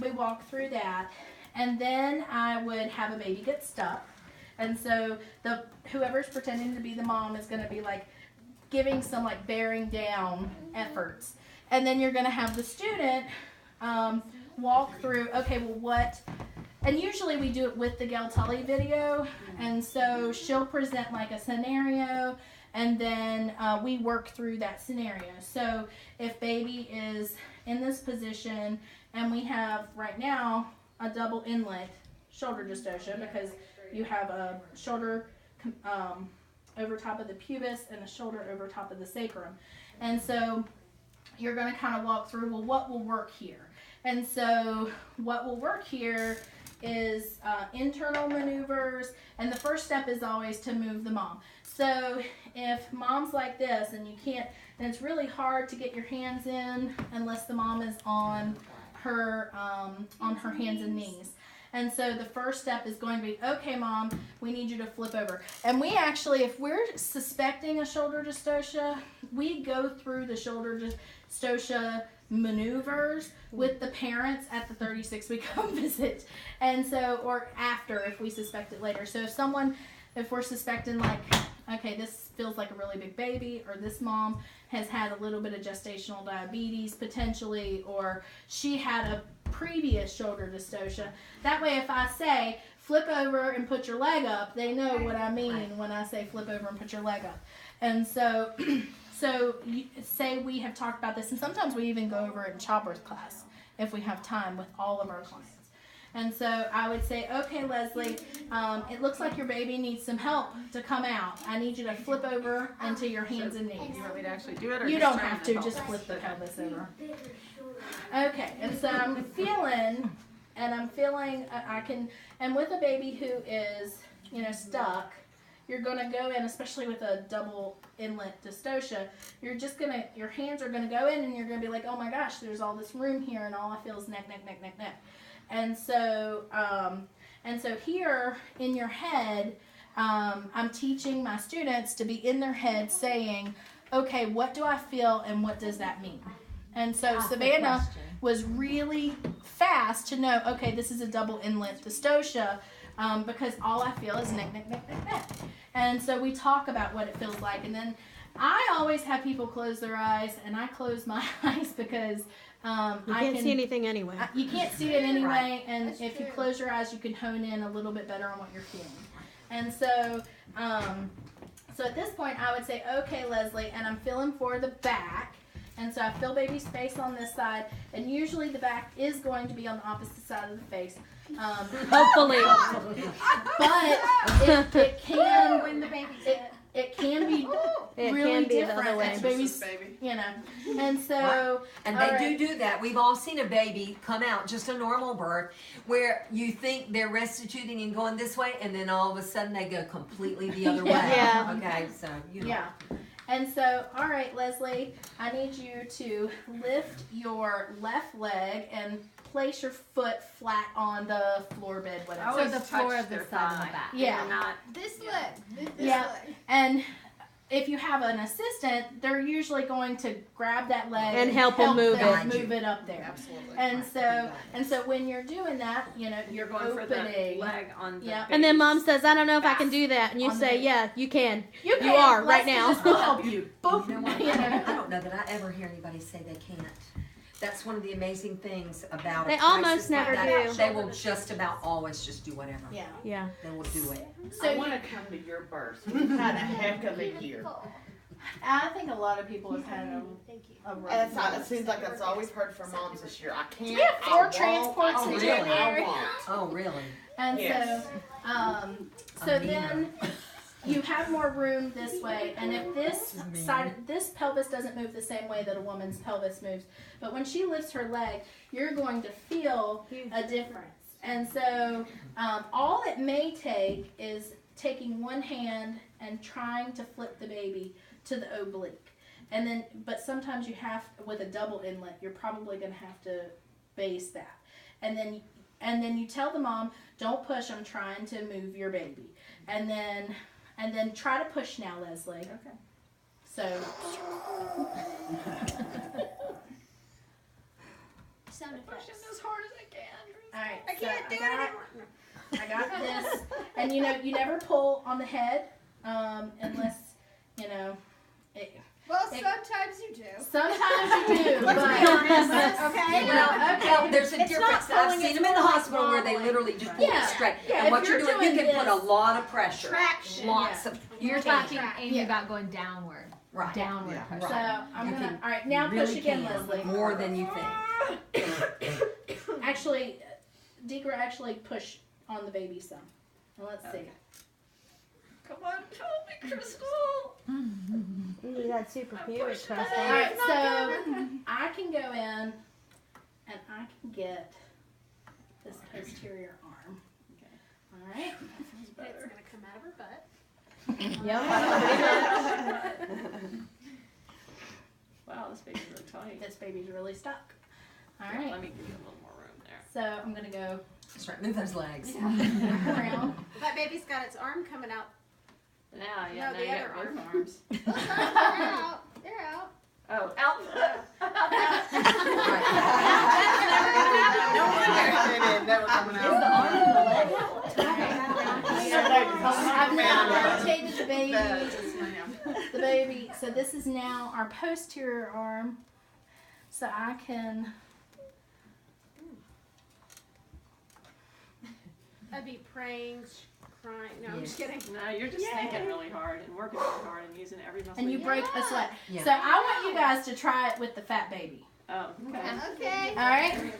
we walk through that, and then I would have a baby get stuck, and so whoever's pretending to be the mom is going to be like giving some like bearing down efforts, and then you're going to have the student walk through. Okay, well what? And usually we do it with the Gail Tully video, and so she'll present like a scenario, and then we work through that scenario. So if baby is in this position, and we have right now a double inlet shoulder dystocia because you have a shoulder over top of the pubis and a shoulder over top of the sacrum. And so you're going to kind of walk through, well, what will work here? And so what will work here is internal maneuvers, and the first step is always to move the mom. So if mom's like this and you can't, and it's really hard to get your hands in unless the mom is on her hands and knees. And so the first step is going to be, okay, mom, we need you to flip over. And we actually, if we're suspecting a shoulder dystocia, we go through the shoulder dystocia maneuvers with the parents at the 36-week home visit. And so, or after if we suspect it later. So if we're suspecting like, okay, this feels like a really big baby, or this mom has had a little bit of gestational diabetes potentially, or she had a previous shoulder dystocia. That way if I say flip over and put your leg up, they know what I mean when I say flip over and put your leg up. And so so say we have talked about this, and sometimes we even go over it in childbirth class if we have time with all of our clients. And so I would say, okay, Leslie, it looks like your baby needs some help to come out. I need you to flip over into your hands and knees. You want me to actually do it, or you don't have to, just flip the pelvis over. Okay, and so I'm feeling, I can, and with a baby who is, stuck, you're going to go in, especially with a double inlet dystocia, your hands are going to go in, and you're going to be like, oh my gosh, there's all this room here, and all I feel is neck, neck, neck, neck, neck. And so here in your head, I'm teaching my students to be in their head saying, okay, what do I feel, and what does that mean? And so Savannah was really fast to know, okay, this is a double inlet dystocia, because all I feel is neck, neck, neck, neck, neck. And so we talk about what it feels like. And then I always have people close their eyes, and I close my eyes because you can't see anything anyway. You can't see it anyway, and if you close your eyes, you can hone in a little bit better on what you're feeling. And so, so at this point, I would say, okay, Leslie, and I'm feeling for the back. And so I feel baby's face on this side, and usually the back is going to be on the opposite side of the face. Hopefully. But it can, when the baby's it can be really different. That's baby's, and so. And they do that. We've all seen a baby come out, just a normal birth, where you think they're restituting and going this way, and then all of a sudden they go completely the other way. Yeah. Okay, so Yeah. And so, all right, Leslie, I need you to lift your left leg and place your foot flat on the floor bed. So the floor of the side of the back. Yeah. Not this leg. This leg. And if you have an assistant, they're usually going to grab that leg and help them move it up there. Absolutely. And so when you're doing that, you're going opening. for the leg on the Yep. And then mom says, I don't know if I can do that. And you say, yeah, you can. You are right now. We'll help you. Boop. You know what? I don't know that I ever hear anybody say they can't. That's one of the amazing things about They a almost crisis like never that. do. They will just about always just do whatever. Yeah. Yeah. They will do it. So I want to come to your birth. You've had a heck of a year. I think a lot of people have had a rough And it seems like that's all we've heard from moms this year. I can't. Do we have 4 I won't, transports I in will, January? I won't. Oh, really? And Yes. so then you have more room this way, and if this pelvis doesn't move the same way that a woman's pelvis moves, but when she lifts her leg, you're going to feel a difference. And so all it may take is taking one hand and trying to flip the baby to the oblique. And then, but sometimes you have, with a double inlet, you're probably going to have to base that. And then you tell the mom, don't push, I'm trying to move your baby. And then try to push now, Leslie. Okay. sound effects. as hard as I can. All right. I can't do it anymore. I got this, and you never pull on the head, unless it. Well, sometimes you do. Sometimes you do, but Okay. Well, there's a It's difference. not I've pulling, seen it's them in the more like hospital where they wobbling. literally just pull Yeah, it straight. yeah, And if what you're you're doing, you doing can put a this- lot of pressure. Traction. Lots of. You're talking. talking, Amy, about going downward. Right. Downward Yeah. pressure. So I'm You gonna. can- All right, now You push really again, can. Leslie. More than you think. Actually, Deeker, actually push on the baby some. Well, let's see. Come on, help me, Crystal. Ooh, that's super cute, All Crystal. right, so I can go in and I can get this posterior arm. Okay. All right. It's gonna come out of her butt. Yep. Wow, this baby's really tight. This baby's really stuck. All Yeah, right. let me give you a little more room there. So I'm gonna go That's right. Move those legs. around. That baby's got its arm coming out. Now, No, now the you got other both arm. arms. They're out. They're out. Oh, out. No wonder they didn't. That was coming out. I've now rotated the baby. Yes, ma'am. The baby. So this is now our posterior arm. So I can. I'd be praying, crying. No, I'm just kidding. No, you're just thinking really hard and working really hard and using every muscle. And you you break a sweat. Yeah. So I want you guys to try it with the fat baby. Oh, okay. Okay. All right.